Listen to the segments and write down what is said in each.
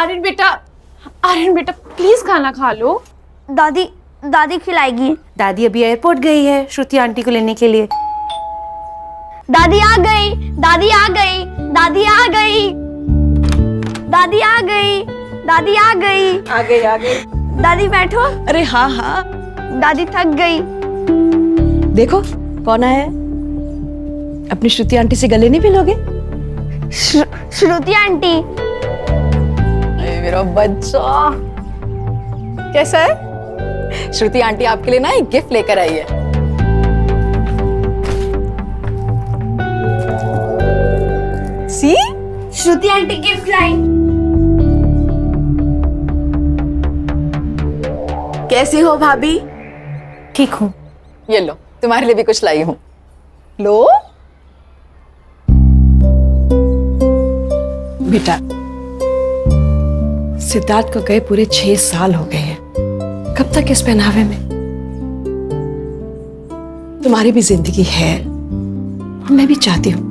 आर्यन बेटा प्लीज खाना खा लो। दादी खिलाएगी। दादी अभी एयरपोर्ट गई है श्रुति आंटी को लेने के लिए। दादी आ गई, दादी आ गई, दादी आ गई, दादी आ गई, दादी आ गई। आ गई। दादी बैठो। अरे हाँ हाँ। दादी थक गई। देखो कौन आया है। अपनी श्रुति आंटी से गले नहीं मिलोगे? श्रुति आंटी। अरे मेरा बच्चा कैसा है? श्रुति आंटी आपके लिए ना एक गिफ्ट लेकर आई है। सी श्रुति आंटी गिफ्ट लाई। कैसी हो भाभी? ठीक हूँ। ये लो तुम्हारे लिए भी कुछ लाई हूँ। लो बेटा, सिद्धार्थ को गए पूरे 6 साल हो गए हैं। कब तक इस पहनावे में? तुम्हारी भी जिंदगी है, मैं भी चाहती हूँ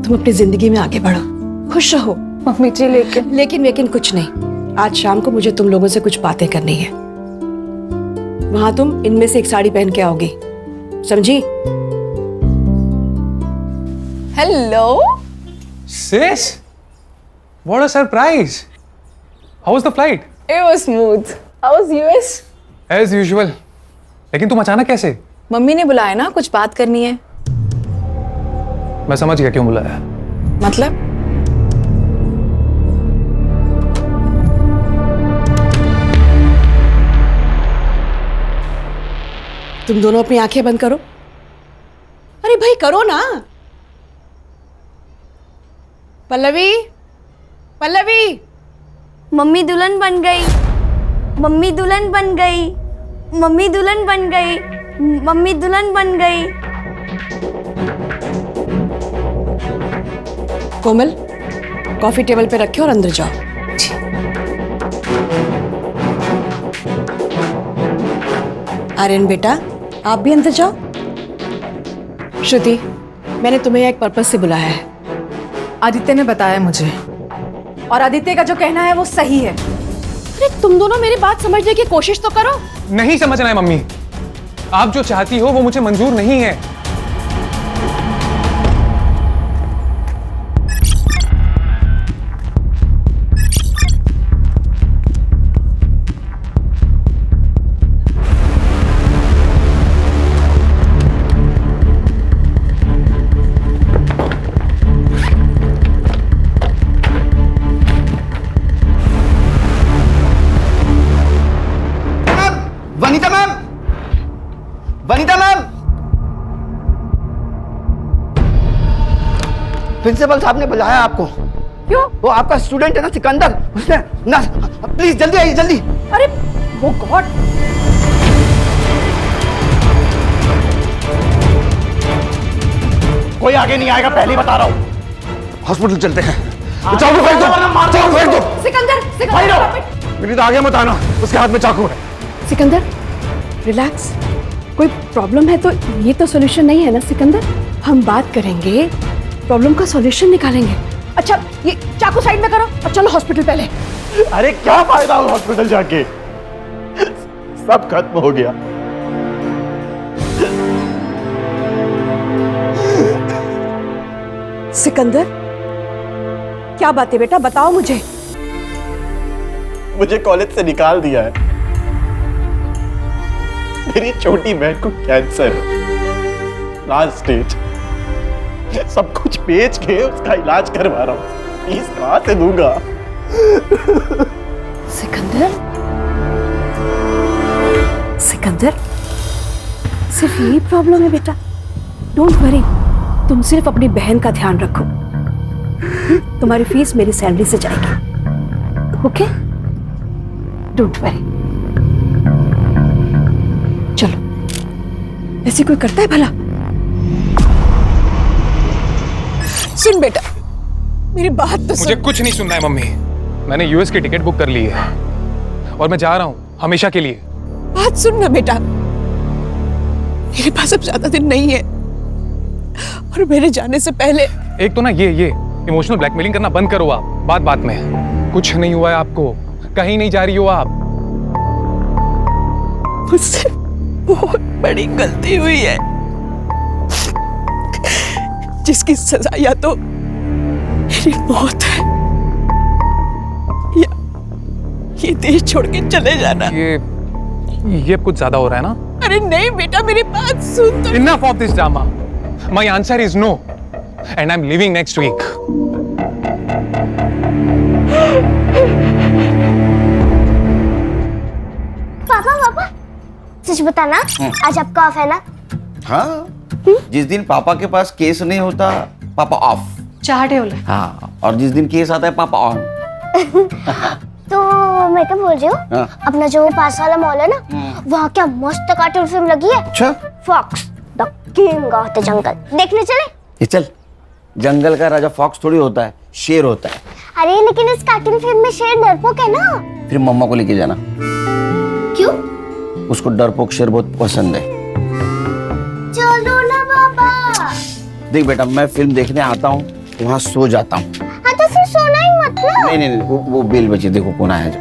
तुम अपनी जिंदगी में आगे बढ़ो, खुश रहो। मम्मी जी लेकिन कुछ नहीं। आज शाम को मुझे तुम लोगों से कुछ बातें करनी है। वहां तुम इनमें से एक साड़ी पहन के आओगी, समझी? Hello Sis, what a surprise! How was the flight? It was smooth. How was US? As usual. लेकिन तुम अचानक कैसे? मम्मी ने बुलाया ना, कुछ बात करनी है। मैं समझ गया क्यों बुलाया। मतलब? तुम दोनों अपनी आंखें बंद करो। अरे भाई करो ना। पल्लवी, मम्मी दुल्हन बन गई, मम्मी दुल्हन बन गई, मम्मी दुल्हन बन गई, मम्मी दुल्हन बन गई। कोमल, कॉफी टेबल पे रखे और अंदर जाओ। आर्यन बेटा, आप भी अंदर जाओ। श्रुति, मैंने तुम्हें एक पर्पस से बुलाया है। आदित्य ने बताया मुझे, और आदित्य का जो कहना है वो सही है। अरे तुम दोनों मेरी बात समझने की कोशिश तो करो। नहीं समझना है मम्मी। आप जो चाहती हो वो मुझे मंजूर नहीं है। वनीता मैम, प्रिंसिपल साहब ने बुलाया आपको। क्यों? वो आपका स्टूडेंट है ना सिकंदर, उसने ना, प्लीज जल्दी आइए जल्दी। अरे वो गॉड, कोई आगे नहीं आएगा, पहले ही बता रहा हूँ। हॉस्पिटल चलते हैं। चाकू फेंक दो, चाकू फेंक दो। सिकंदर, मेरी तो आगे मत आना, उसके हाथ में चाकू है। सिकंदर रिलैक्स। कोई प्रॉब्लम है तो ये तो सॉल्यूशन नहीं है ना सिकंदर। हम बात करेंगे, प्रॉब्लम का सॉल्यूशन निकालेंगे। अच्छा ये चाकू साइड में करो और चलो हॉस्पिटल पहले। अरे क्या फायदा हो हॉस्पिटल जाके, सब खत्म हो गया। सिकंदर क्या बात है बेटा, बताओ मुझे। मुझे कॉलेज से निकाल दिया है। मेरी छोटी बहन को कैंसर है, लास्ट स्टेज। सब कुछ बेच के उसका इलाज करवा रहा हूँ, फीस कहां से दूंगा? सिकंदर, सिर्फ यही प्रॉब्लम है बेटा। डोंट वरी, तुम सिर्फ अपनी बहन का ध्यान रखो। तुम्हारी फीस मेरी सैलरी से जाएगी, ओके? Don't worry. चलो, ऐसे कोई करता है भला? सुन बेटा, मेरी बात तो मुझे कुछ नहीं सुनना है मम्मी। मैंने यूएस की टिकट बुक कर ली है और मैं जा रहा हूँ हमेशा के लिए। बात सुन ना बेटा, मेरे पास अब ज्यादा दिन नहीं है और मेरे जाने से पहले। एक तो ना ये इमोशनल ब्लैकमेलिंग करना बंद करो आप, बात बात में। कुछ नहीं हुआ है आपको, कहीं नहीं जा रही हो आप। मुझसे बहुत बड़ी गलती हुई है, जिसकी सजा या तो मेरी मौत है या ये देश छोड़ के चले जाना। ये कुछ ज्यादा हो रहा है ना? अरे नहीं बेटा, मेरी बात सुन तो। Enough of this drama. My answer is no, and I'm leaving next week. पापा सच बताना, आज आपका ऑफ है ना? हाँ, जिस दिन पापा के पास केस नहीं होता पापा ऑफ। चाहते हो? हाँ, और जिस दिन केस आता है पापा ऑन। तो मैं क्या बोल रही हूँ, हाँ। अपना जो पास वाला मॉल है ना, वहाँ क्या मस्त कार्टून फिल्म लगी है। अच्छा, fox the king of the jungle, देखने चले? ये चल। जंगल का राजा फॉक्स थोड़ी होता है, शेर होता है। अरे लेकिन इस कार्टून फिल्म में शेर डरपोक है ना। फिर मम्मा को लेके जाना। क्यों? उसको डरपोक शेर बहुत पसंद है। चलो ना बाबा। देख बेटा, मैं फिल्म देखने आता हूँ, वहाँ सो जाता हूँ। हाँ तो फिर सोना ही मत ना। नहीं, वो बेल बची, देखो कौन आया जो।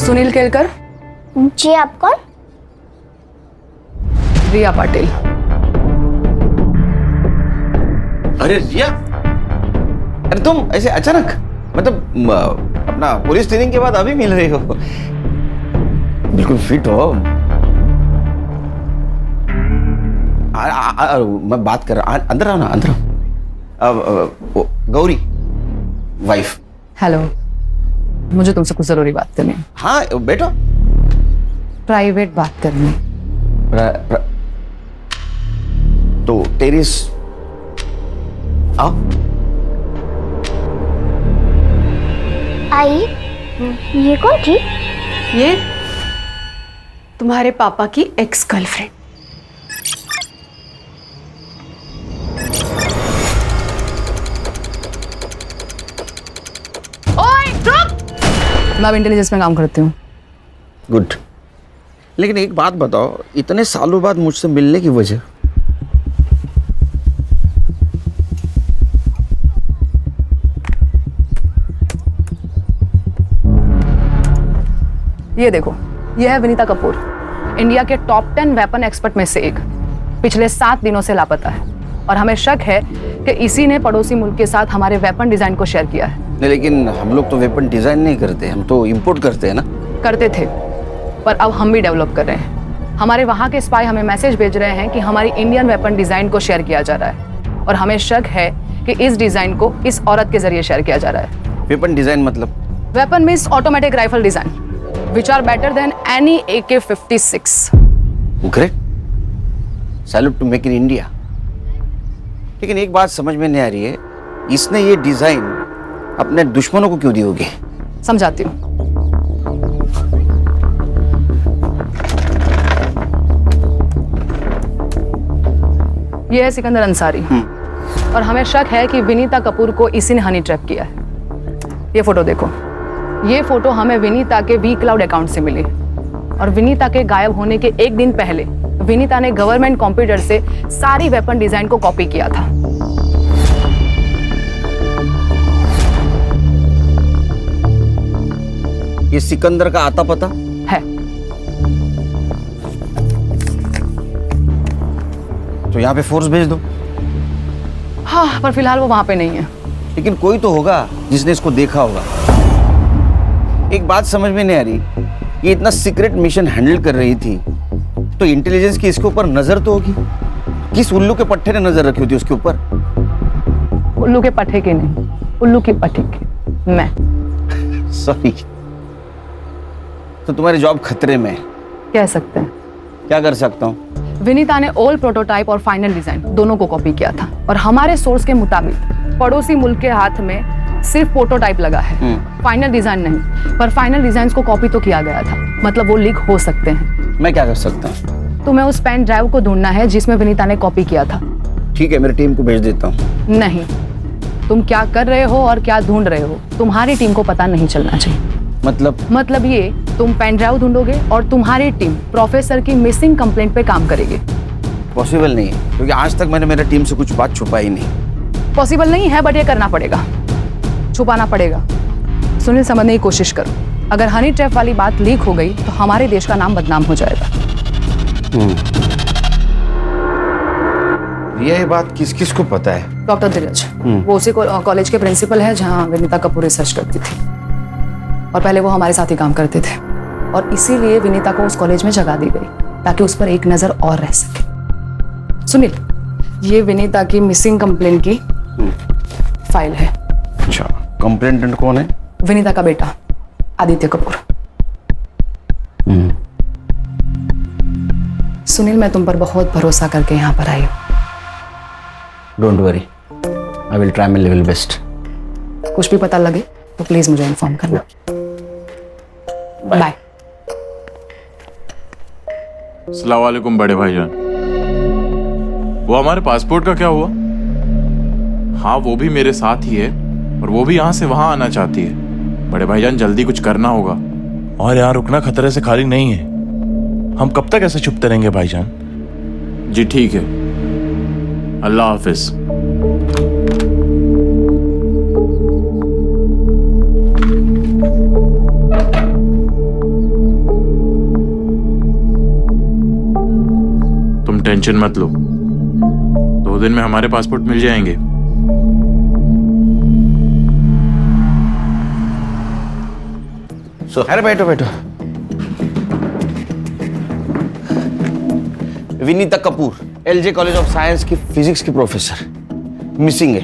सुनील केलकर। जी आप कौन? रिया पाटिल। अरे रिया, अरे तुम ऐसे अचानक, मतलब अपना पुलिस ट्रेनिंग के बाद अभी मिल रही हो? बिल्कुल फिट हो। मैं बात कर रहा, अंदर आओ ना, अंदर आओ। गौरी वाइफ। हेलो, मुझे तुमसे कुछ जरूरी बात करनी है। हाँ बेटा, प्राइवेट बात करनी। तो टेरिस आओ। आई, ये कौन थी? ये तुम्हारे पापा की एक्स गर्लफ्रेंड। मैं अब इंटेलिजेंस में काम करती हूँ। गुड। लेकिन एक बात बताओ, इतने सालों बाद मुझसे मिलने की वजह? ये देखो, ये है विनीता कपूर, इंडिया के टॉप 10 वेपन एक्सपर्ट में से एक। पिछले 7 दिनों से लापता है और हमें शक है कि इसी ने पड़ोसी मुल्क के साथ हमारे वेपन डिजाइन को शेयर किया है। नहीं, लेकिन हम लोग तो वेपन डिजाइन नहीं करते, हम तो इंपोर्ट करते हैं ना। करते थे, पर अब हम भी डेवलप कर रहे हैं। हमारे वहाँ के स्पाई हमें मैसेज भेज रहे हैं कि हमारी इंडियन वेपन डिजाइन को शेयर किया जा रहा है, और हमें शक है कि इस डिजाइन को इस औरत के जरिए शेयर किया जा रहा है। वेपन डिजाइन मतलब? Weapon means automatic rifle design, which are better than any AK-56. Great, salute to make in India. लेकिन एक बात समझ में नहीं आ रही है, इसने ये डिजाइन अपने दुश्मनों को क्यों दी होगी? समझाती हूँ। ये है सिकंदर अंसारी, और हमें शक है कि विनीता कपूर को इसी ने हनी ट्रैप किया है। ये फोटो देखो, ये फोटो हमें विनीता के वी क्लाउड अकाउंट से मिली, और विनीता के गायब होने के एक दिन पहले विनीता ने गवर्नमेंट कंप्यूटर से सारी वेपन डिजाइन को कॉपी किया था। ये सिकंदर का आता पता है। तो यहाँ पे फोर्स भेज दो। हाँ, पर फिलहाल वो वहां पे नहीं है। लेकिन कोई तो होगा जिसने इसको देखा होगा। एक बात समझ में नहीं आ रही, ये इतना सीक्रेट मिशन हैंडल कर रही थी, तो इंटेलिजेंस की इसके ऊपर नजर तो होगी। किस उल्लू के पट्टे ने नजर रखी होती उसके ऊपर? उल्लू के पट्टे के नहीं, उल्लू की पट्टी की मैं। सॉरी। तो तुम्हारी जॉब खतरे में है? कह सकते हैं। क्या कर सकता हूँ? विनीता ने ओल्ड प्रोटोटाइप और फाइनल डिजाइन दोनों को कॉपी किया था, और हमारे सोर्स के मुताबिक पड़ोसी मुल्क के हाथ में सिर्फ प्रोटोटाइप लगा है, फाइनल डिजाइन नहीं। पर फाइनल डिजाइन को कॉपी तो किया गया था, मतलब वो लीक हो सकते हैं। मैं क्या कर सकता हूँ? तुम्हें उस पेन ड्राइव को ढूंढना है जिसमें विनीता ने कॉपी किया था। ठीक है, मेरी टीम को भेज देता हूँ। नहीं, तुम क्या कर रहे हो और क्या ढूंढ रहे हो तुम्हारी टीम को पता नहीं चलना चाहिए। मतलब ये, तुम पेन ड्राइव ढूंढोगे और तुम्हारी टीम प्रोफेसर की मिसिंग कंप्लेंट पे काम करेगी। पॉसिबल नहीं है, क्योंकि आज तक मैंने मेरे टीम से कुछ बात छुपाई नहीं। पॉसिबल नहीं है, बट ये करना पड़ेगा, छुपाना पड़ेगा। सुनील, समझने की कोशिश करो। अगर हनी ट्रैप वाली बात लीक हो गई तो हमारे देश का नाम बदनाम हो जाएगा। ये बात किस किस को पता है? डॉक्टर धीरज, वो उसी कॉलेज के प्रिंसिपल है जहाँ विनीता कपूर रिसर्च करती थी, और पहले वो हमारे साथ ही काम करते थे, और इसीलिए विनीता को उस कॉलेज में जगह दी गई ताकि उस पर एक नजर और रह सके। सुनील, ये विनीता की मिसिंग कंप्लेंट की फाइल है। अच्छा, कंप्लेंटेंट कौन है? विनीता का बेटा आदित्य कपूर। सुनील, मैं तुम पर बहुत भरोसा करके यहाँ पर आई हूँ। Don't worry, I will try my level best. कुछ भी पता लगे तो प्लीज मुझे इन्फॉर्म करना। बाय। अस्सलाम वालेकुम बड़े भाईजान। वो हमारे पासपोर्ट का क्या हुआ? हाँ, वो भी मेरे साथ ही है, और वो भी यहाँ से वहाँ आना चाहती है। बड़े भाईजान, जल्दी कुछ करना होगा। और यहाँ रुकना खतरे से खाली नहीं है। हम कब तक ऐसे छुपते रहेंगे भाईजान? जी ठीक है, अल्लाह हाफिज। तुम टेंशन मत लो, 2 दिन में हमारे पासपोर्ट मिल जाएंगे। अरे बैठो बैठो। Vinita Kapoor, LJ college of science की फिजिक्स की प्रोफेसर, मिसिंग है।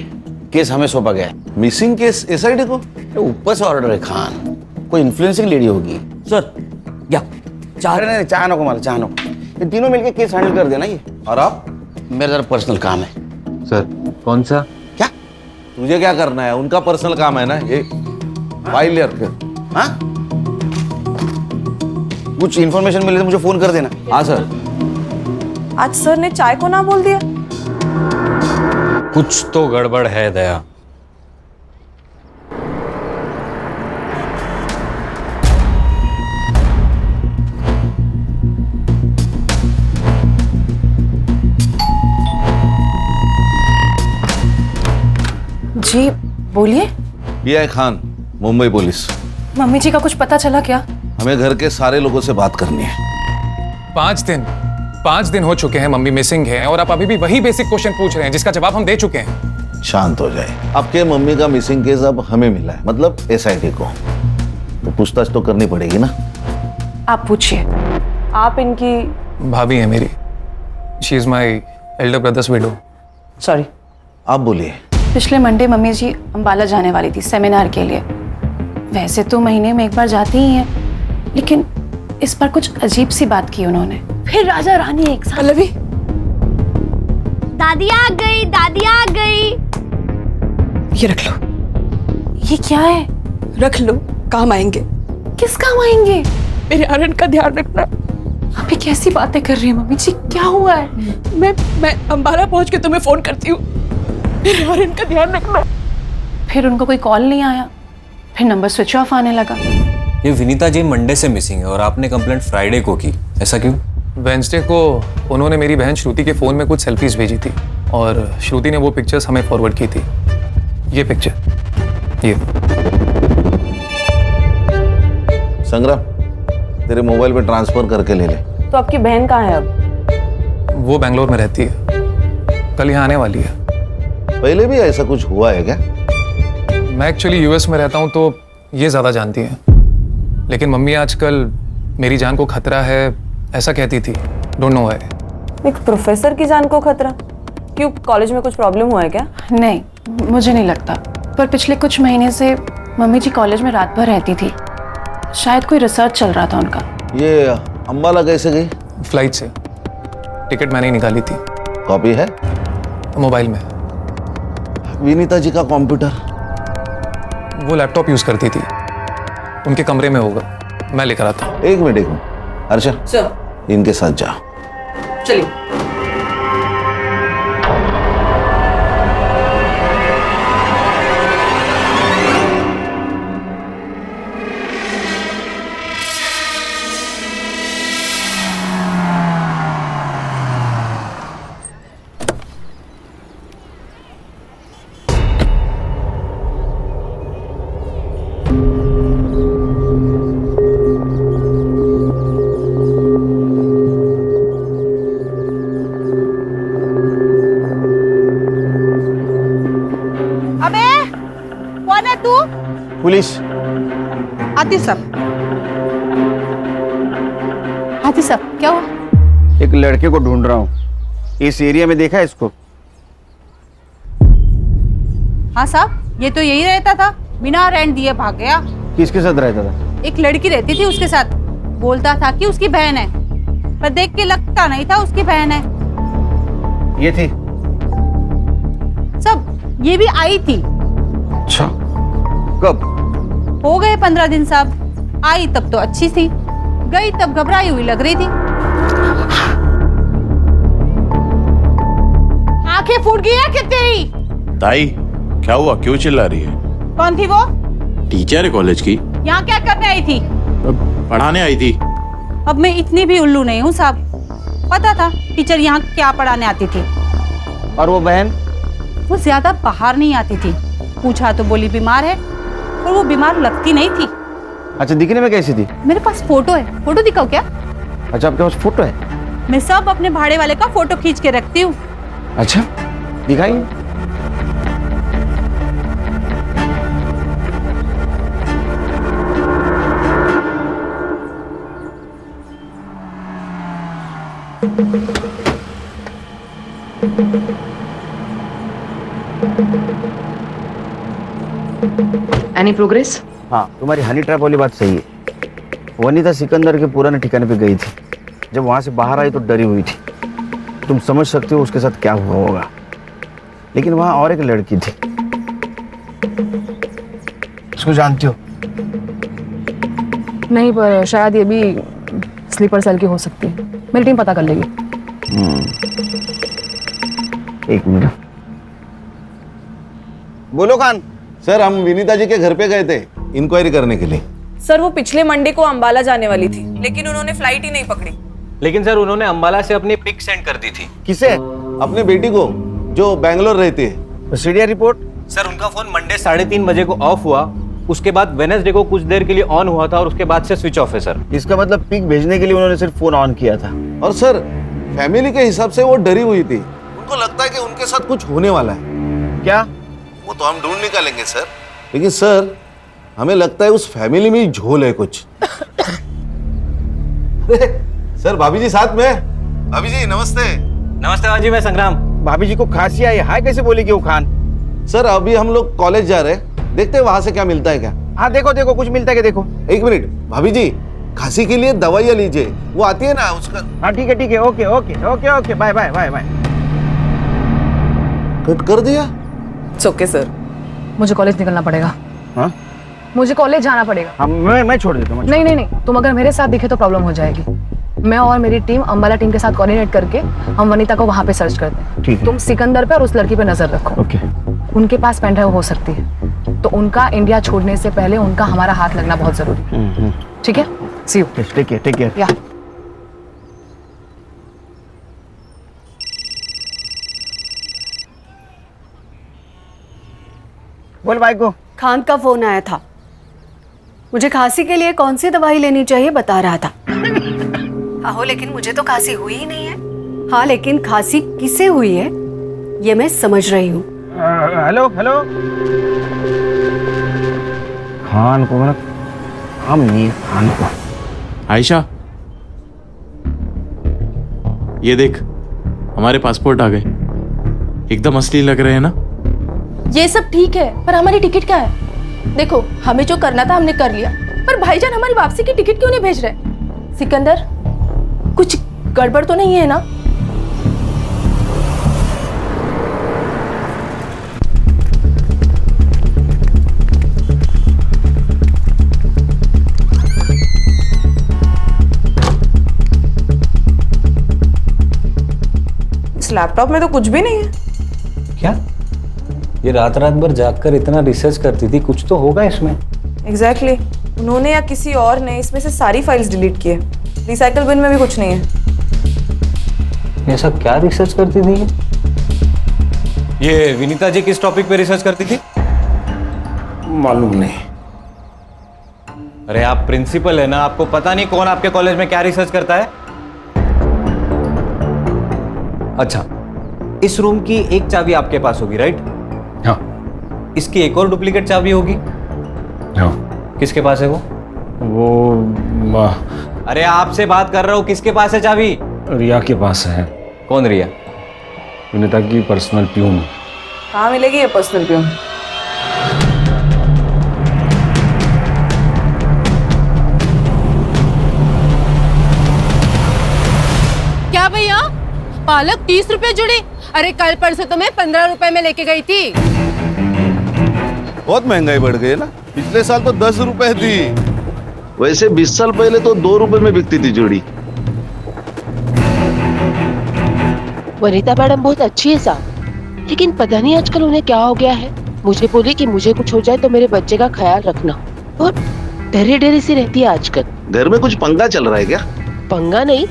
केस हमें सौंपा गया है। मिसिंग केस एसआईटी को? ऊपर से ऑर्डर है खान, कोई इन्फ्लुएंसिंग लेडी होगी। सर क्या चाह रहे नहीं, चाह नको, चाह नको। ये तीनों मिलके केस हैंडल कर देना। ये और आप? मेरा जरा पर्सनल काम है। सर कौन सा? क्या तुझे क्या करना है? उनका पर्सनल काम है ना ये। फाइल ले रखे। हाँ, कुछ इन्फॉर्मेशन मिले तो मुझे फोन कर देना। हाँ सर। आज सर ने चाय को ना बोल दिया। कुछ तो गड़बड़ है दया। जी बोलिए। ये है खान, मुंबई पुलिस। मम्मी जी का कुछ पता चला क्या? हमें घर के सारे लोगों से बात करनी है। 5 दिन हो चुके हैं मम्मी मिसिंग है, और आप अभी भी वही बेसिक क्वेश्चन पूछ रहे हैं जिसका जवाब हम दे चुके हैं। शांत हो जाए। आपके मम्मी का मिसिंग केस अब हमें मिला है, मतलब एसआईटी को, तो पूछताछ तो करनी पड़ेगी ना। आप पूछिए। आप इनकी भाभी है मेरी। She is my elder brothers window. Sorry. आप बोलिए। पिछले मंडे मम्मी जी अंबाला जाने वाली थी सेमिनार के लिए। वैसे तो महीने में एक बार जाती ही हैं, लेकिन इस पर कुछ अजीब सी बात की उन्होंने। फिर राजा रानी एक साथ। पल्लवी, दादी आ गई, दादी आ गई। ये रख लो। ये क्या है? रख लो, काम आएंगे। किस काम आएंगे? मेरे आर्यन का ध्यान रखना। आप ये कैसी बातें कर रही हैं मम्मी जी? क्या हुआ है? मैं अंबाला पहुंच के तुम्हें फोन करती हूँ। मेरे आर्यन का ध्यान रखना। फिर उनको कोई कॉल नहीं आया, फिर नंबर स्विच ऑफ आने लगा। ये विनीता जी मंडे से मिसिंग है और आपने कंप्लेंट फ्राइडे को की, ऐसा क्यों? वेंसडे को उन्होंने मेरी बहन श्रुति के फोन में कुछ सेल्फीज भेजी थी, और श्रुति ने वो पिक्चर्स हमें फॉरवर्ड की थी। ये पिक्चर, ये। संग्राम, तेरे मोबाइल पे ट्रांसफर करके ले ले। तो आपकी बहन कहाँ है अब? वो बेंगलोर में रहती है, कल यहाँ आने वाली है। पहले भी ऐसा कुछ हुआ है क्या? मैं एक्चुअली यूएस में रहता हूँ तो ये ज़्यादा जानती हैं, लेकिन मम्मी आजकल मेरी जान को खतरा है ऐसा कहती थी। Don't know why. एक प्रोफेसर की जान को खतरा? क्यों, कॉलेज में कुछ प्रॉब्लम हुआ है क्या? नहीं, मुझे नहीं लगता। पर पिछले कुछ महीने से मम्मी जी कॉलेज में रात भर रहती थी। शायद कोई रिसर्च चल रहा था उनका। ये अंबाला कैसे गई? फ्लाइट से। टिकट मैंने ही निकाली थी। कॉपी है मोबाइल में। विनीता जी का कंप्यूटर? वो लैपटॉप यूज करती थी, उनके कमरे में होगा, मैं लेकर आता हूँ। एक मिनट हर्षा, इनके साथ जाओ। चलिए। हाँ जी साहब, क्या हुआ? एक लड़के को ढूंढ रहा हूँ। इस एरिया में देखा है इसको? हाँ साहब, ये तो यही रहता था, बिना रेंट दिए भाग गया। किसके साथ रहता था? एक लड़की रहती थी उसके साथ, बोलता था कि उसकी बहन है, पर देख के लगता नहीं था उसकी बहन है। ये थी? सब ये भी आई थी। अच्छा, कब? हो गए 15 दिन साहब। आई तब तो अच्छी थी, गई तब घबराई हुई लग रही थी। आंखें फूट गई है क्या तेरी? ताई क्या हुआ, क्यों चिल्ला रही है? कौन थी वो? टीचर है कॉलेज की। यहाँ क्या करने आई थी? पढ़ाने आई थी। अब मैं इतनी भी उल्लू नहीं हूँ साहब, पता था टीचर यहाँ क्या पढ़ाने आती थी। और वो बहन? वो ज्यादा बाहर नहीं आती थी, पूछा तो बोली बीमार है, और वो बीमार लगती नहीं थी। अच्छा, दिखने में कैसी थी? मेरे पास फोटो है, फोटो दिखाओ क्या? अच्छा, आपके पास फोटो है? मैं सब अपने भाड़े वाले का फोटो खींच के रखती हूँ। अच्छा, दिखाइए। Any progress? हाँ, तुम्हारी हनी ट्रैप वाली बात सही है। वनीता सिकंदर के पुराने ठिकाने पे गई थी। जब वहां से बाहर आई तो डरी हुई थी। तुम समझ सकते हो उसके साथ क्या हुआ होगा। लेकिन वहां और एक लड़की थी, उसको जानती हो? नहीं, पर शायद ये भी स्लीपर सेल की हो सकती है। मेरी टीम पता कर लेगी। एक मिनट। बोलो खान। सर, हम विनीता जी के घर पे गए थे इंक्वायरी करने के लिए। सर वो पिछले मंडे को अंबाला जाने वाली थी, लेकिन उन्होंने फ्लाइट ही नहीं पकड़ी। लेकिन सर उन्होंने अंबाला से अपनी पिक सेंड कर दी थी। किसे? अपने बेटी को, जो बैंगलोर रहती है। सीडिया रिपोर्ट? सर उनका फोन मंडे 3:30 बजे को ऑफ हुआ, उसके बाद वेडनेसडे को कुछ देर के लिए ऑन हुआ था और उसके बाद से स्विच ऑफ है सर। इसका मतलब पिक भेजने के लिए उन्होंने सिर्फ फोन ऑन किया था। और सर, फैमिली के हिसाब से वो डरी हुई थी। उनको लगता है कि उनके साथ कुछ होने वाला है। क्या? वो तो हम ढूंढ निकालेंगे सर। लेकिन सर, हमें लगता है उस फैमिली में ही झोल है कुछ। सर, भाभी जी साथ में। भाभी जी नमस्ते। नमस्ते भाजी, मैं संग्राम। भाभी जी को खांसी आई, हाय कैसे बोलेगी वो खान? सर, अभी हम लोग कॉलेज जा रहे हैं, देखते हैं वहां से क्या मिलता है क्या। हाँ देखो देखो, कुछ मिलता है क्या देखो। एक मिनट भाभी जी, खांसी के लिए दवाइयाँ लीजिए, वो आती है ना उसका। हाँ ठीक है, okay okay okay okay, bye bye bye bye. Cut कर दिया? Okay sir. मुझे कॉलेज निकलना पड़ेगा। हाँ? मुझे कॉलेज जाना पड़ेगा। हाँ, मैं छोड़ देता हूँ। नहीं नहीं नहीं, तुम अगर मेरे साथ दिखे तो प्रॉब्लम हो जाएगी। मैं और मेरी टीम अंबाला टीम के साथ कोऑर्डिनेट करके हम वनीता को वहां पे सर्च करते हैं। ठीक है। तुम सिकंदर पे और उस लड़की पे नजर रखो। ओके। उनके पास पेन ड्राइव हो सकती है, तो उनका इंडिया छोड़ने से पहले उनका हमारा हाथ लगना बहुत जरूरी है। ठीक है? See you. Take care. या बोल भाई को। खान का फोन आया था, मुझे खांसी के लिए कौन सी दवाई लेनी चाहिए बता रहा था। आहो, लेकिन मुझे तो खांसी हुई ही नहीं है। हाँ, लेकिन खांसी किसे हुई है ये मैं समझ रही हूँ। Hello hello. खान को मेरा काम नहीं है। खान को। आयशा, ये देख, हमारे पासपोर्ट आ गए। एकदम असली लग रहे हैं ना? ये सब ठीक है, पर हमारी टिकट क्या है? देखो, हमें जो करना था हमने कर लिया, पर भाईजान हमारी वापसी की टिकट क्यों नहीं भेज रहे? सिकंदर, कुछ गड़बड़ तो नहीं है ना? इस लैपटॉप में तो कुछ भी नहीं है। क्या? ये रात भर जागकर इतना रिसर्च करती थी, कुछ तो होगा इसमें। एग्जैक्टली उन्होंने या किसी और ने इसमें से सारी फाइल्स डिलीट किए। रिसाइकल बिन में भी कुछ नहीं है। ऐसा क्या रिसर्च करती थी ये? विनीता जी किस टॉपिक पे रिसर्च करती थी? मालूम नहीं। अरे आप प्रिंसिपल है ना, आपको पता नहीं कौन आपके कॉलेज में क्या रिसर्च करता है? अच्छा, इस रूम की एक चाबी आपके पास होगी, राइट? हाँ। इसकी एक और डुप्लीकेट चाबी होगी। हाँ। किसके पास है वो? अरे आपसे बात कर रहा हूँ, किसके पास है चाबी? रिया के पास है। कौन रिया? विनीता की पर्सनल प्यून। कहाँ मिलेगी ये पर्सनल प्यून? क्या भैया, पालक 30 रुपए जुड़ी? अरे कल परसों तो मैं 15 रुपए में लेके गई थी। बहुत महंगाई बढ़ गई है ना, पिछले साल तो 10 रुपए थी। वैसे 20 साल पहले तो 2 रुपए में बिकती थी जोड़ी। वनीता मैडम बहुत अच्छी है साहब, लेकिन पता नहीं आजकल उन्हें क्या हो गया है। मुझे बोली कि मुझे कुछ हो जाए तो मेरे बच्चे का ख्याल रखना, और डरी डरी सी रहती है आजकल। घर में कुछ पंगा चल रहा है क्या? पंगा नहीं,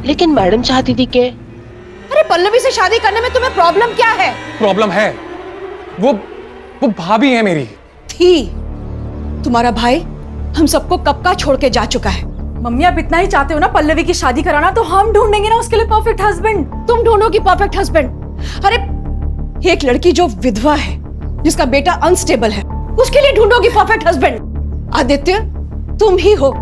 लेकिन मैडम चाहती थी कि अरे पल्लवी से शादी करने में तुम्हें प्रॉब्लम क्या है? प्रॉब्लम है, वो भाभी है मेरी। थी। तुम्हारा भाई हम सबको कब का छोड़ के जा चुका है। मम्मी आप इतना ही चाहते हो ना पल्लवी की शादी कराना, तो हम ढूंढेंगे ना उसके लिए परफेक्ट हस्बैंड। तुम ढूंढोगी परफेक्ट हस्बैंड? अरे एक लड़की जो विधवा है, जिसका बेटा अनस्टेबल है, उसके लिए ढूंढोगी परफेक्ट हस्बैंड? आदित्य, तुम ही हो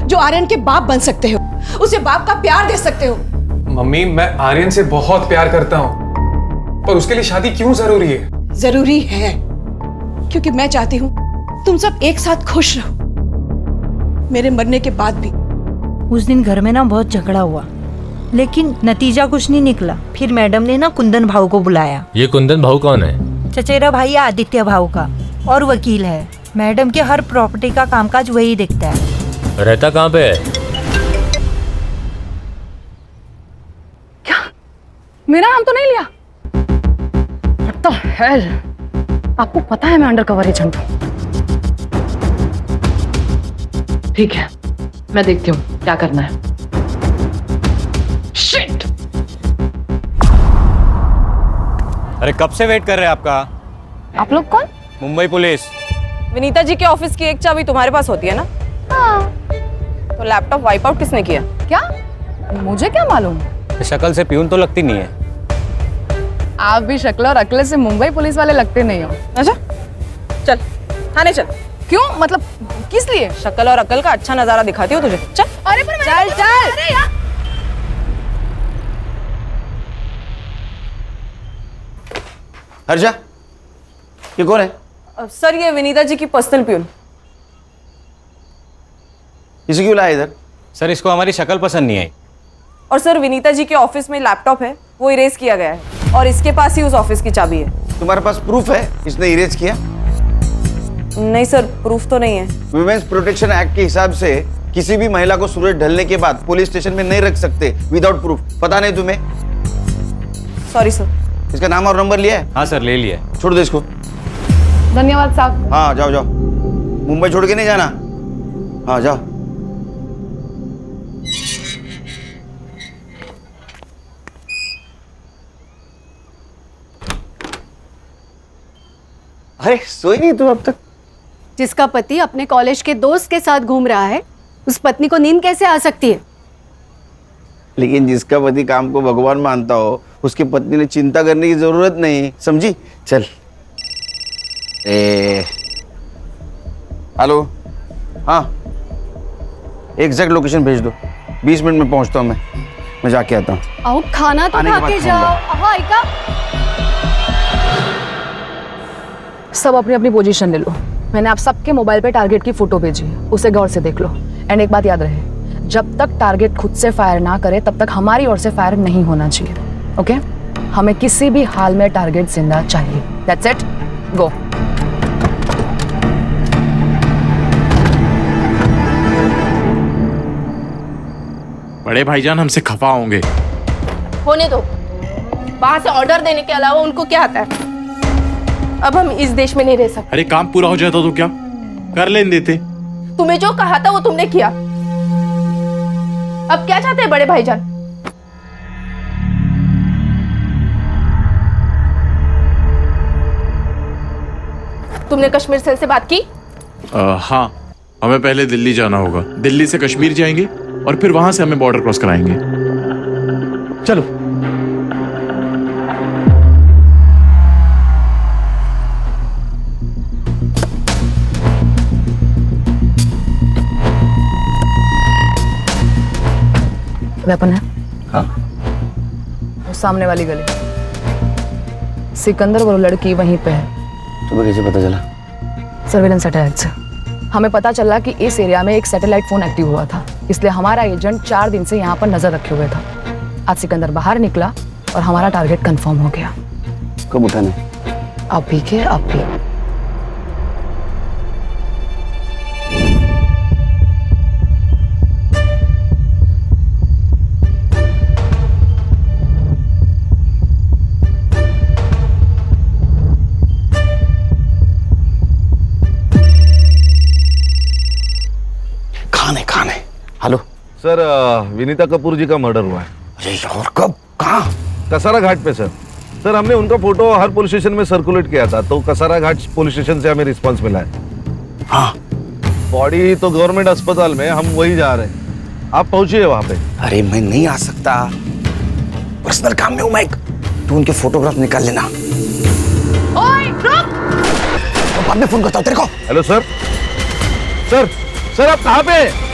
जो आर्यन के बाप बन सकते हो, उसे बाप का प्यार दे सकते हो। मम्मी, मैं आर्यन से बहुत प्यार करता हूँ, पर उसके लिए शादी क्यों जरूरी है? जरूरी है क्योंकि मैं चाहती हूँ तुम सब एक साथ खुश रहो, मेरे मरने के बाद भी। उस दिन घर में ना बहुत झगड़ा हुआ, लेकिन नतीजा कुछ नहीं निकला। फिर मैडम ने ना कुंदन भाऊ को बुलाया। ये कुंदन भाऊ कौन है? चचेरा भाई आदित्य भाऊ का, और वकील है। मैडम के हर प्रॉपर्टी का कामकाज वही देखता है। रहता कहाँ पे है? क्या मेरा नाम तो नहीं लिया? What the hell? आपको पता है मैं अंडर कवर एजेंट हूँ। ठीक है, मैं देखती हूँ क्या करना है। Shit! अरे कब से वेट कर रहे हैं आपका? आप लोग कौन? मुंबई पुलिस। विनीता जी के ऑफिस की एक चाबी तुम्हारे पास होती है ना? हाँ। तो लैपटॉप वाइप आउट किसने किया? क्या? मुझे क्या मालूम? शक्ल से प्यून तो लगती नहीं है। आप भी शक्ल और अकल से मुंबई पुलिस वाले लगते नहीं हो। अच्छा चल थाने चल। क्यों, मतलब किस लिए? शक्ल और अकल का अच्छा नजारा दिखाती हो तुझे। चल। अरे पर चल चल। अरे यार। हर्षा, ये कौन है? सर ये विनीता जी की पर्सनल प्यून। इसे क्यों लाया इधर? सर इसको हमारी शक्ल पसंद नहीं आई। और सर विनीता जी के ऑफिस में लैपटॉप है, वो इरेज किया गया है, और इसके पास ही उस ऑफिस की चाबी है। तुम्हारे पास प्रूफ है इसने इरेज किया? नहीं सर, प्रूफ तो नहीं है। वुमेन्स प्रोटेक्शन एक्ट के हिसाब से किसी भी महिला को सूरज ढलने के बाद पुलिस स्टेशन में नहीं रख सकते विदाउट प्रूफ। पता नहीं तुम्हें? Sorry sir. इसका नाम और नंबर लिया है? हाँ सर, ले लिया है। छोड़ दो इसको। धन्यवाद साहब। हाँ जाओ जाओ, मुंबई छोड़ के नहीं जाना। हाँ जाओ। अरे सोई नहीं तू अब तक? जिसका पति अपने कॉलेज के दोस्त के साथ घूम रहा है, उस पत्नी को नींद कैसे आ सकती है? लेकिन जिसका पति काम को भगवान मानता हो, उसकी पत्नी ने चिंता करने की जरूरत नहीं, समझी? चल। हेलो, हाँ एग्जैक्ट लोकेशन भेज दो। 20 मिनट में पहुंचता हूँ मैं जाके आता हूँ। आओ खाना तो खा के जाओ। हाँ एका। सब अपनी अपनी पोजीशन ले लो। मैंने आप सबके मोबाइल पे टारगेट की फोटो भेजी है, उसे गौर से देख लो। एंड एक बात याद रहे, जब तक टारगेट खुद से फायर ना करे तब तक हमारी ओर से फायर नहीं होना चाहिए। ओके? हमें किसी भी हाल में टारगेट जिंदा चाहिए। दैट्स इट, गो। बड़े भाईजान हमसे खफा होंगे। होने दो, वहां से ऑर्डर देने के अलावा उनको क्या आता है? अब हम इस देश में नहीं रह सकते। अरे काम पूरा हो जाता तो क्या कर लेने देते। तुम्हें जो कहा था वो तुमने किया। अब क्या चाहते हैं बड़े भाईजान? तुमने कश्मीर सेल से बात की? हाँ, हमें पहले दिल्ली जाना होगा। दिल्ली से कश्मीर जाएंगे और फिर वहां से हमें बॉर्डर क्रॉस कराएंगे। चलो। वेपन है? हाँ। वो सामने वाली गली। सिकंदर और लड़की वहीं पे है। तुम्हें कैसे पता चला? सर्वेलेंस सैटेलाइट से हमें पता चला कि इस एरिया में एक सैटेलाइट फोन एक्टिव हुआ था, इसलिए हमारा एजेंट 4 दिन से यहाँ पर नजर रखे हुए था। आज सिकंदर बाहर निकला और हमारा टारगेट कंफर्म हो गया। कब उठाने? अभी के अभी। खाने। हेलो सर, विनीता कपूर जी का मर्डर हुआ है। अरे यार, कब? कहाँ? कसारा घाट पे सर। सर, हमने उनका फोटो हर पुलिस स्टेशन में सर्कुलेट किया था, तो कसारा घाट पुलिस स्टेशन से हमें रिस्पांस मिला है। हाँ। बॉडी तो गवर्नमेंट अस्पताल में, हम वही जा रहे हैं। आप पहुंचिए वहां पे। अरे मैं नहीं आ सकता, पर्सनल काम में हूं मैं। तू उनके फोटोग्राफ निकाल लेना। ओए रुक! बाद में फोन करता हूं तेरे को। Hello sir. सर आप कहाँ पे?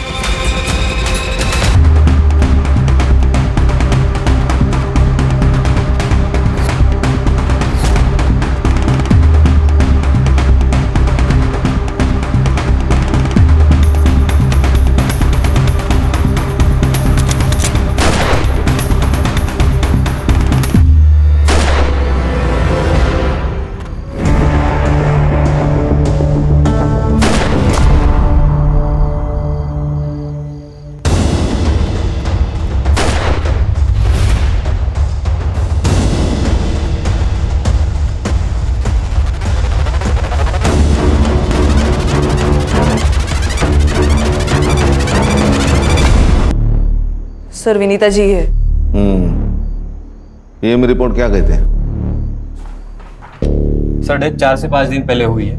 सर, विनीता जी है। ये रिपोर्ट क्या कहते हैं? सर, डेथ 4 से 5 दिन पहले हुई है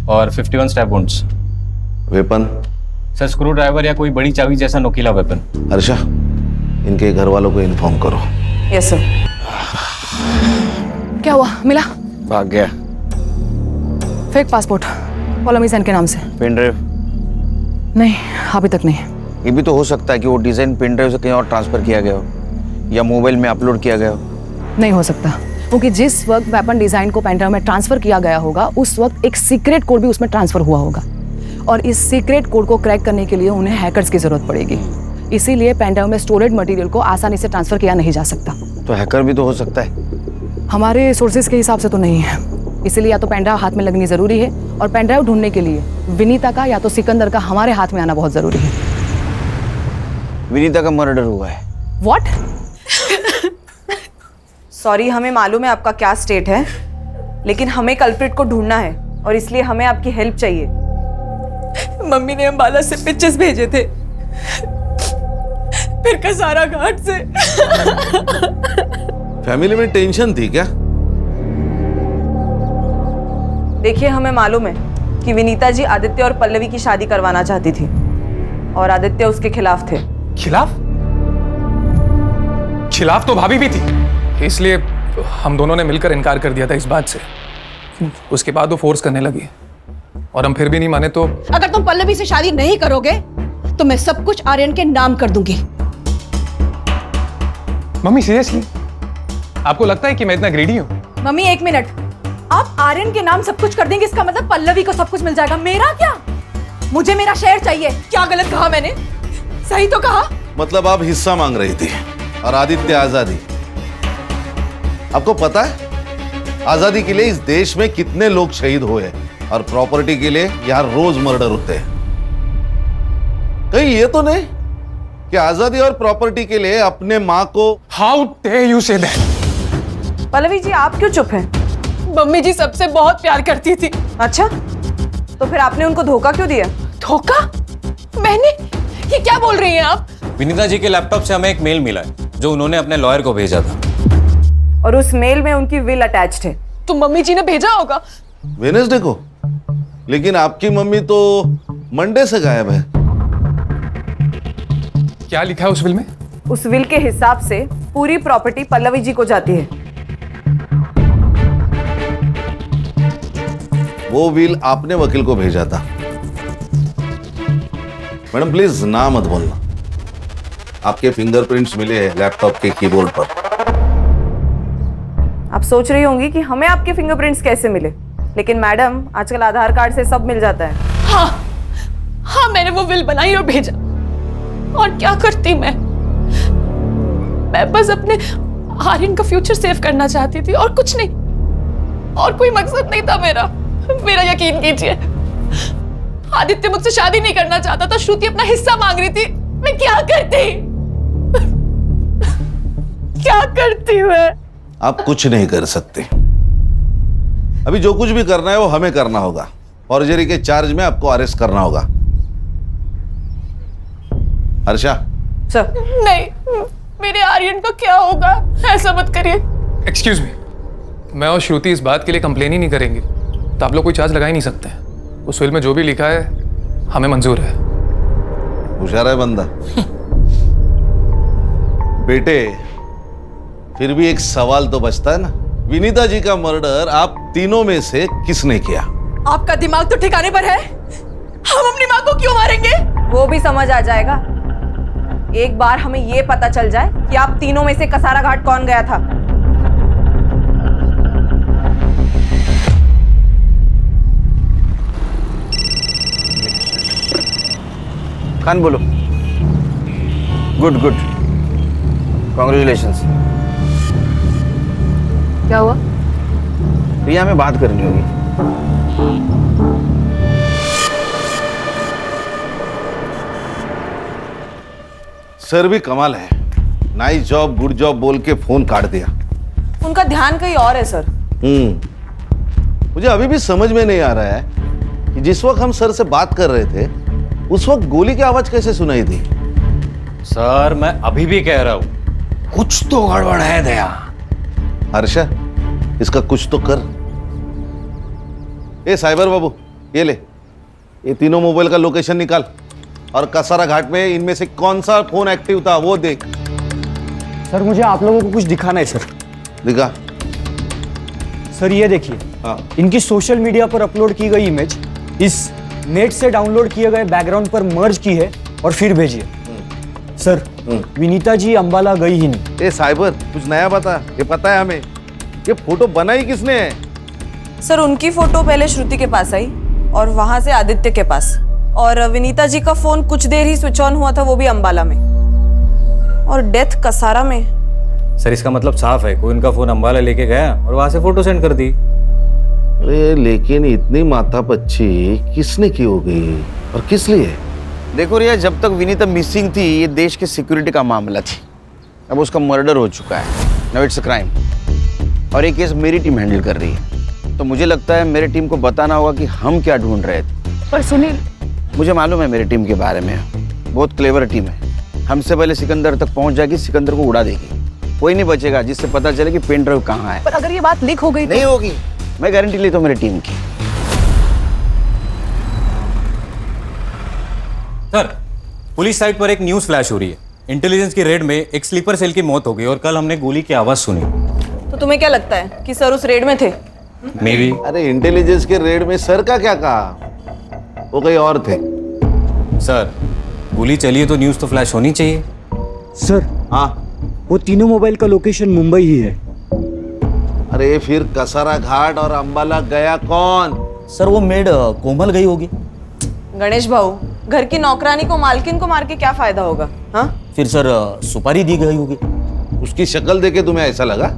और 51 stab wounds. Weapon? Sir, screw driver या कोई बड़ी चाबी जैसा नोकीला वेपन। हर्षा, इनके घर वालों को इन्फॉर्म करो। Yes sir. क्या हुआ? मिला? भाग गया। फेक पासपोर्ट पल्लवी सेन के नाम से। Pen drive? नहीं, अभी तक नहीं। ये भी तो हो सकता है कि वो डिजाइन पेन ड्राइव से कहीं और ट्रांसफर किया गया हो या मोबाइल में अपलोड किया गया हो। नहीं हो सकता, क्योंकि जिस वक्त वेपन डिजाइन को पेन ड्राइव में ट्रांसफर किया गया होगा उस वक्त एक सीक्रेट कोड भी उसमें ट्रांसफर हुआ होगा, और इस सीक्रेट कोड को क्रैक करने के लिए उन्हें हैकर्स की जरूरत पड़ेगी। इसीलिए पेन ड्राइव में स्टोरेड मटेरियल को आसानी से ट्रांसफर किया नहीं जा सकता। तो हैकर भी तो हो सकता है। हमारे सोर्सेज के हिसाब से तो नहीं है, इसीलिए या तो पेन ड्राइव हाथ में लगनी जरूरी है, और पेन ड्राइव ढूंढने के लिए विनीता का या तो सिकंदर का हमारे हाथ में आना बहुत जरूरी है। विनीता का मर्डर हुआ है। व्हाट? सॉरी, हमें मालूम है आपका क्या स्टेट है, लेकिन हमें कल्प्रिट को ढूंढना है और इसलिए हमें आपकी हेल्प चाहिए। मम्मी ने अंबाला से पिक्चर्स भेजे थे, फिर कसारा घाट से। फैमिली में टेंशन थी क्या? देखिए, हमें मालूम है कि विनीता जी आदित्य और पल्लवी की शादी करवाना चाहती थी और आदित्य उसके खिलाफ थे। खिलाफ तो भाभी भी थी, इसलिए हम दोनों ने मिलकर इनकार कर दिया था इस बात से। उसके बाद वो फोर्स करने लगी और हम फिर भी नहीं माने तो। अगर तुम पल्लवी से शादी नहीं करोगे तो मैं सब कुछ आर्यन के नाम कर दूंगी। मम्मी सीरियसली आपको लगता है कि मैं इतना ग्रीडी हूँ? मम्मी एक मिनट, आप आर्यन के नाम सब कुछ कर देंगे, इसका मतलब पल्लवी को सब कुछ मिल जाएगा। मेरा क्या? मुझे मेरा शेयर चाहिए। क्या गलत कहा मैंने? सही तो कहा। मतलब आप हिस्सा मांग रही थी और आदित्य आजादी। आपको पता है आजादी के लिए इस देश में कितने लोग शहीद हुए और प्रॉपर्टी के लिए यहाँ रोज मर्डर होते हैं। कहीं ये तो नहीं कि आजादी और प्रॉपर्टी के लिए अपने माँ को। How dare you say that? Pallavi ji, आप क्यों चुप हैं? मम्मी जी सबसे बहुत प्यार करती थी। अच्छा, तो फिर आपने उनको धोखा क्यों दिया? धोखा? मैंने? ये क्या बोल रही हैं आप? विनीता जी के लैपटॉप से हमें एक मेल मिला है जो उन्होंने अपने लॉयर को भेजा था, और उस मेल में उनकी विल अटैच्ड है। तो मम्मी जी ने भेजा होगा। वेडनेसडे को? लेकिन आपकी मम्मी तो मंडे से गायब है। क्या लिखा है उस विल में? उस विल के हिसाब से पूरी प्रॉपर्टी पल्लवी जी को जाती है। वो विल आपने वकील को भेजा था। मैडम प्लीज ना मत बोलना। आपके फिंगरप्रिंट्स मिले हैं लैपटॉप के कीबोर्ड पर। आप सोच रही होंगी कि हमें आपके फिंगरप्रिंट्स कैसे मिले, लेकिन मैडम आजकल आधार कार्ड से सब मिल जाता है। हाँ मैंने वो विल बनाई और भेजा। और क्या करती मैं बस अपने आर्यन का फ्यूचर सेव करना चाहती थी और कुछ नहीं, और कोई मकसद नहीं था मेरा यकीन कीजिए। आदित्य मुझसे शादी नहीं करना चाहता था, श्रुति अपना हिस्सा मांग रही थी, मैं क्या करती मैं? आप कुछ नहीं कर सकते। अभी जो कुछ भी करना है वो हमें करना होगा। फॉर्जरी के चार्ज में आपको अरेस्ट करना होगा। हर्षा। सर। नहीं, मेरे आर्यन का क्या होगा? ऐसा मत करिए। एक्सक्यूज मी, मैं और श्रुति इस बात के लिए कंप्लेन ही नहीं करेंगे तो आप लोग कोई चार्ज लगा ही नहीं सकते। उस फिल्म में जो भी लिखा है हमें मंजूर है। होशियार है बंदा। बेटे, फिर भी एक सवाल तो बचता है ना, विनीता जी का मर्डर आप तीनों में से किसने किया? आपका दिमाग तो ठिकाने पर है? हम अपनी माँ को क्यों मारेंगे? वो भी समझ आ जाएगा एक बार हमें ये पता चल जाए कि आप तीनों में से कसारा घाट कौन गया था। खान बोलो। Good good, congratulations. क्या हुआ? प्रिया में बात करनी होगी। सर भी कमाल है, नाइस जॉब गुड जॉब बोल के फोन काट दिया। उनका ध्यान कहीं और है सर। मुझे अभी भी समझ में नहीं आ रहा है कि जिस वक्त हम सर से बात कर रहे थे उस वक्त गोली की आवाज कैसे सुनाई दी? सर मैं अभी भी कह रहा हूं कुछ तो गड़बड़ है दया। हर्षा, इसका कुछ तो कर। ए साइबर बाबू, ये ले, ये तीनों मोबाइल का लोकेशन निकाल और कसारा घाट में इनमें से कौन सा फोन एक्टिव था वो देख। सर मुझे आप लोगों को कुछ दिखाना है सर। दिखा। सर ये देखिए, इनकी सोशल मीडिया पर अपलोड की गई इमेज इस नेट से डाउनलोड किए गए बैकग्राउंड पर मर्ज की है और फिर भेजी है। सर विनीता जी अंबाला गई ही नहीं। ए साइबर, कुछ नया बता। ये पता है हमें, ये फोटो बनाई किसने है? सर उनकी फोटो पहले श्रुति के पास आई और वहां से आदित्य के पास, और विनीता जी का फोन कुछ देर ही स्विच ऑन हुआ था, वो भी अंबाला में, और डेथ कसारा में। सर इसका मतलब साफ है कोई उनका फोन अंबाला लेके गया और वहां से फोटो सेंड कर दी। अरे लेकिन इतनी माथापच्ची किसने की होगी और किस लिए? देखो रिया, जब तक विनीता मिसिंग थी ये देश के सिक्योरिटी का मामला थी। अब उसका मर्डर हो चुका है, नाउ इट्स अ क्राइम, और ये केस मेरी टीम हैंडल कर रही है। तो मुझे लगता है मेरी टीम को बताना होगा कि हम क्या ढूंढ रहे थे। पर सुनील, मुझे मालूम है मेरी टीम के बारे में, बहुत क्लेवर टीम है। हमसे पहले सिकंदर तक पहुंच जाएगी, सिकंदर को उड़ा देगी, कोई नहीं बचेगा जिससे पता चले कि पेन ड्राइव कहाँ है। पर अगर ये बात लीक हो गई नहीं होगी, मैं गारंटी लेता हूँ मेरी टीम की। सर पुलिस साइट पर एक न्यूज फ्लैश हो रही है, इंटेलिजेंस की रेड में एक स्लीपर सेल की मौत हो गई और कल हमने गोली की आवाज सुनी। तो तुम्हें क्या लगता है कि सर उस रेड में थे? May be. अरे इंटेलिजेंस के रेड में सर का क्या कहा, वो कहीं और थे। सर गोली चली है तो न्यूज तो फ्लैश होनी चाहिए। सर हाँ, वो तीनों मोबाइल का लोकेशन मुंबई ही है। अरे फिर कसारा घाट और अंबाला गया कौन? सर वो मेड कोमल गई होगी। गणेश भाऊ, घर की नौकरानी को मालकिन को मार के क्या फायदा होगा? हाँ फिर सर सुपारी दी गई होगी। उसकी शक्ल देखे तुम्हें ऐसा लगा?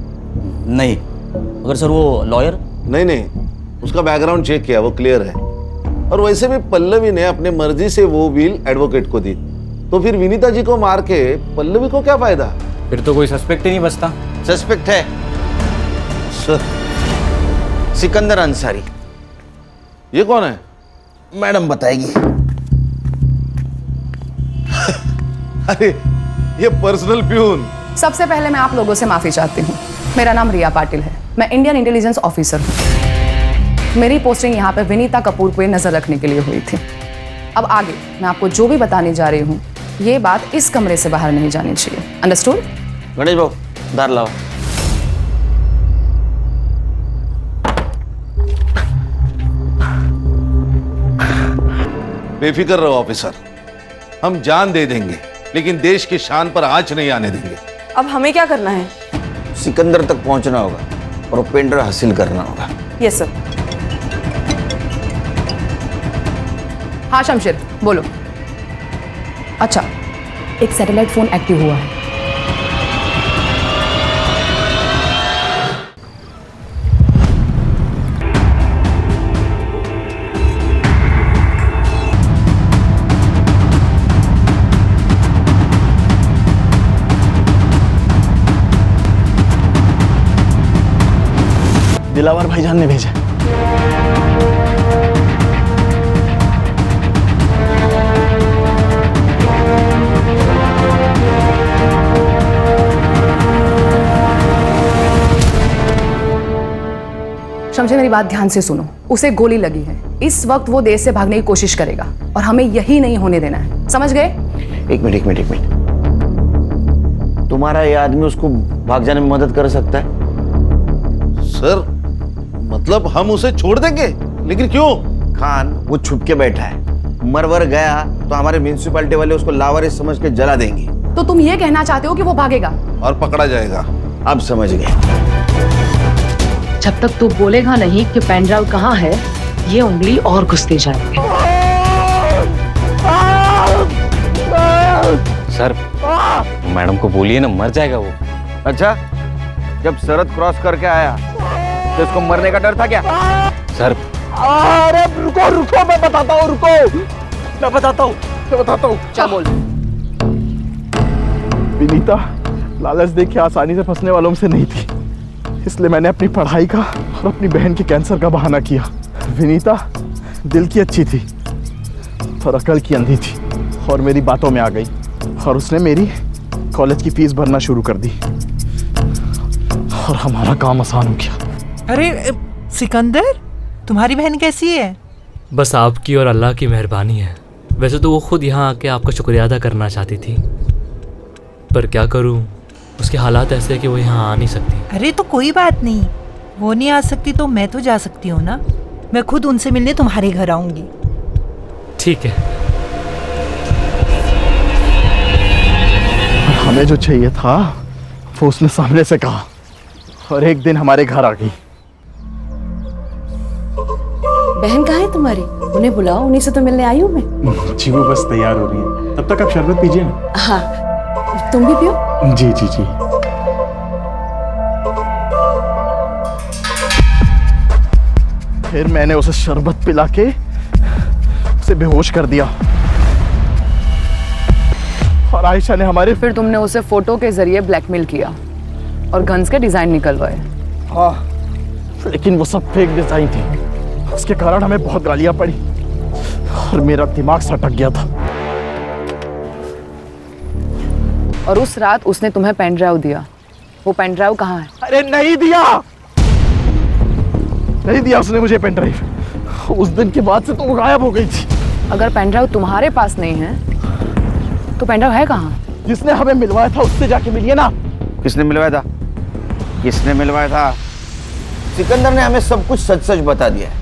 नहीं, अगर सर वो लॉयर? नहीं, उसका बैकग्राउंड चेक किया, वो क्लियर है। और वैसे भी पल्लवी ने अपने मर्जी से वो व्हील एडवोकेट को दी, तो फिर विनीता जी को मार के पल्लवी को क्या फायदा? फिर तो कोई सस्पेक्ट ही नहीं बचता। सस्पेक्ट है सर, सिकंदर अंसारी। ये कौन है? मैडम बताएगी। अरे ये पर्सनल प्यून। सबसे पहले मैं आप लोगों से माफी चाहती हूँ। मेरा नाम रिया पाटिल है, मैं इंडियन इंटेलिजेंस ऑफिसर हूँ। मेरी पोस्टिंग यहाँ पे विनीता कपूर को नजर रखने के लिए हुई थी। अब आगे मैं आपको जो भी बताने जा रही हूँ, ये बात इस कमरे से बाहर नहीं जानी चाहिए। अंडरस्टूड? गणेश बाबू दार लाओ। बेफिक्र रहो ऑफिसर, हम जान दे देंगे लेकिन देश की शान पर आंच नहीं आने देंगे। अब हमें क्या करना है? सिकंदर तक पहुंचना होगा और पेंडर हासिल करना होगा। Yes sir. हाँ शमशेर बोलो। अच्छा, एक सैटेलाइट फोन एक्टिव हुआ है। दिलावर भाईजान ने भेजा। शमशेर मेरी बात ध्यान से सुनो, उसे गोली लगी है। इस वक्त वो देश से भागने की कोशिश करेगा और हमें यही नहीं होने देना है, समझ गए? एक मिनट। तुम्हारा ये आदमी उसको भाग जाने में मदद कर सकता है? सर मतलब हम उसे छोड़ देंगे? लेकिन क्यों? खान वो छुप के बैठा है, मरवर गया तो हमारे म्युनिसिपैलिटी वाले उसको लावारिस समझ के जला देंगे। तो तुम ये कहना चाहते हो कि वो भागेगा और पकड़ा जाएगा? अब समझ गए। जब तक तू बोलेगा नहीं कि पेन ड्राइव कहाँ है, ये उंगली और घुसते जाएंगे। सर मैडम को बोलिए ना, मर जाएगा वो। अच्छा, जब सरहद क्रॉस करके आया तो इसको मरने का डर था क्या? सर अरे रुको मैं बताता हूँ। क्या बोल? विनीता लालच देख के आसानी से फंसने वालों में से नहीं थी, इसलिए मैंने अपनी पढ़ाई का और अपनी बहन के कैंसर का बहाना किया। विनीता दिल की अच्छी थी और अकल की अंधी थी और मेरी बातों में आ गई और उसने मेरी कॉलेज की फीस भरना शुरू कर दी और हमारा काम आसान हो गया। अरे सिकंदर, तुम्हारी बहन कैसी है? बस आपकी और अल्लाह की मेहरबानी है। वैसे तो वो खुद यहाँ आके आपका शुक्रिया अदा करना चाहती थी, पर क्या करूँ, उसके हालात ऐसे हैं कि वो यहाँ आ नहीं सकती। अरे तो कोई बात नहीं, वो नहीं आ सकती तो मैं तो जा सकती हूँ ना। मैं खुद उनसे मिलने तुम्हारे घर आऊंगी। ठीक है। हमें जो चाहिए था वो उसने सामने से कहा और एक दिन हमारे घर आ गई। बहन कहाँ है तुम्हारी? उन्हें बुलाओ, उन्हीं से तो मिलने आई हूँ मैं। जी वो बस तैयार हो रही है, तब तक आप शरबत पीजिए ना। हाँ तुम भी पियो। जी। फिर मैंने उसे शरबत पिला के उसे बेहोश कर दिया और आयशा ने हमारे। फिर तुमने उसे फोटो के जरिए ब्लैकमेल किया और गन्स के डिजाइन निकलवाए। हाँ, लेकिन वो सब फेक डिजाइन थी। उसके कारण हमें बहुत गालियां पड़ी और मेरा दिमाग सटक गया था। और उस रात उसने तुम्हें पेन ड्राइव दिया। वो पेन ड्राइव कहाँ है? अरे नहीं दिया उसने मुझे पेन ड्राइव। उस दिन के बाद से तो वो गायब हो गई थी। अगर पेन ड्राइव तुम्हारे पास नहीं है तो पेन ड्राइव है कहाँ? जिसने हमें मिलवाया था उससे जाके मिलिए ना। किसने मिलवाया था? सिकंदर ने हमें सब कुछ सच सच बता दिया है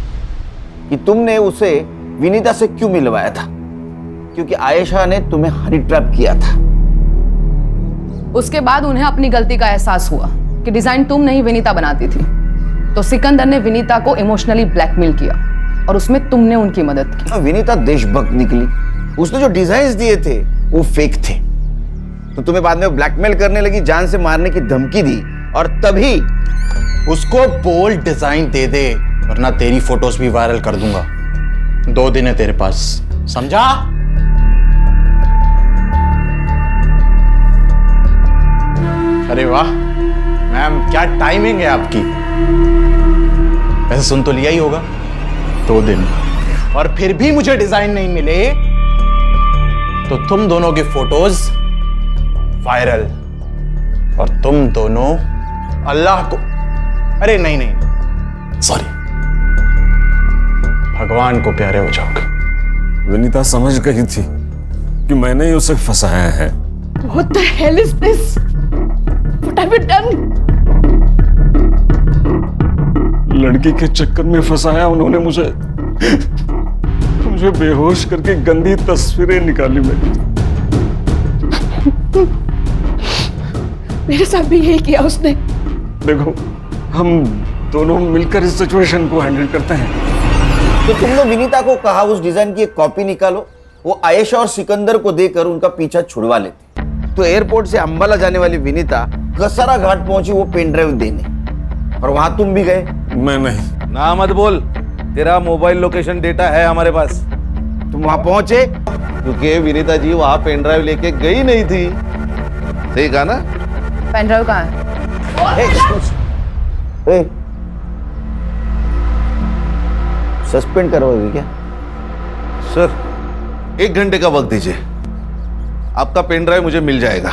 कि तुमने उसे विनीता से क्यों मिलवाया था, क्योंकि आयशा ने तुम्हें हनी ट्रैप किया था। उसके बाद उन्हें अपनी गलती का एहसास हुआ कि डिजाइन तुम नहीं विनीता बनाती थी, तो सिकंदर ने विनीता को इमोशनली ब्लैकमेल किया और उसमें तुमने उनकी मदद की। विनीता देशभक्त निकली। उसने जो डिजाइन्स दिए थे वो फेक थे, तो तुम्हें बाद में ब्लैकमेल करने लगी, जान से मारने की धमकी दी और तभी उसको बोल्ड डिजाइन दे दे वरना तेरी फोटोज भी वायरल कर दूंगा। 2 दिन है तेरे पास, समझा? अरे वाह मैम, क्या टाइमिंग है आपकी। वैसे सुन तो लिया ही होगा, 2 दिन और फिर भी मुझे डिजाइन नहीं मिले तो तुम दोनों की फोटोज वायरल और तुम दोनों अल्लाह को, अरे नहीं सॉरी, भगवान को प्यारे हो जाओगे। विनीता समझ गई थी कि मैंने ही उसे फंसाया है। What the hell is this? What have you done? लड़की के चक्कर में फंसाया उन्होंने मुझे बेहोश करके गंदी तस्वीरें निकाली मेरी। मेरे साथ भी यही किया उसने। देखो, हम दोनों मिलकर इस सिचुएशन को हैंडल करते हैं। तो तुम लोग विनीता को कहा उस डिजाइन की एक कॉपी निकालो, वो आयशा और सिकंदर को देकर उनका पीछा छुड़वा लेते। तो एयरपोर्ट से अंबाला जाने वाली विनीता कसरा घाट पहुंची वो पेन ड्राइव देने, और वहां तुम भी गए। मैं नहीं। ना मत बोल, तेरा मोबाइल लोकेशन डेटा है हमारे पास। तुम वहां पहुंचे? क्योंकि विनीता जी वहां पेन ड्राइव लेके गई नहीं थी। सही कहा ना? पेन ड्राइव कहाँ है? सस्पेंड करवाओगे क्या? सर, 1 घंटे का वक्त दीजिए, आपका पेन ड्राइव मुझे मिल जाएगा।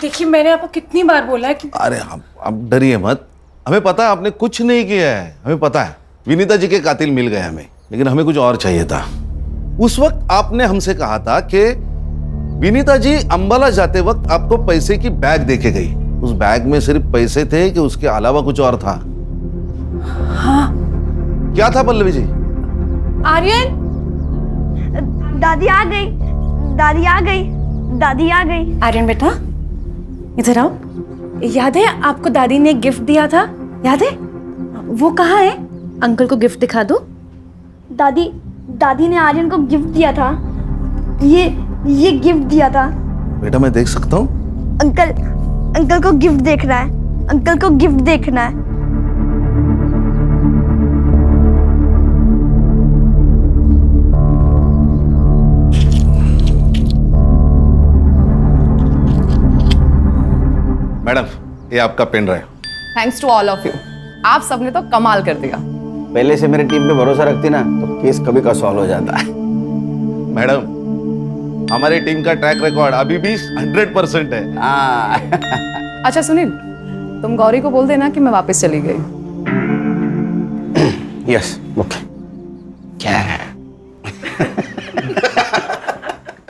देखिए, मैंने आपको कितनी बार बोला है कि अरे आप डरिए मत, हमें पता है आपने कुछ नहीं किया है। हमें पता है विनीता जी के कातिल मिल गए हमें, लेकिन हमें कुछ और चाहिए था। उस वक्त आपने हमसे कहा था कि विनीता जी अंबाला जाते वक्त आपको पैसे की बैग देके गई। उस बैग में सिर्फ पैसे थे कि उसके अलावा कुछ और था? हाँ। क्या था पल्लवी जी? आर्यन, दादी आ गई, दादी आ गई, दादी आ गई। आर्यन बेटा, इधर आओ। याद है आपको दादी ने गिफ्ट दिया था? याद है? वो कहाँ है? अंकल को गिफ्ट दिखा दो। दादी ने आर्यन को गिफ्ट दिया था। ये गिफ्ट दिया था। बेटा मैं देख सकता हूँ? अंकल को गिफ्ट देखना है, अंकल को गिफ्ट देखना है। मैडम, ये आपका pen drive. Thanks to all of you, आप सबने तो कमाल कर दिया। पहले से मेरी टीम पे भरोसा रखती ना तो केस कभी का सॉल्व हो जाता है। मैडम, हमारी टीम का ट्रैक रिकॉर्ड अभी भी 100% है। अच्छा सुनील, तुम गौरी को बोल देना कि मैं वापस चली गई। Yes, okay. क्या है?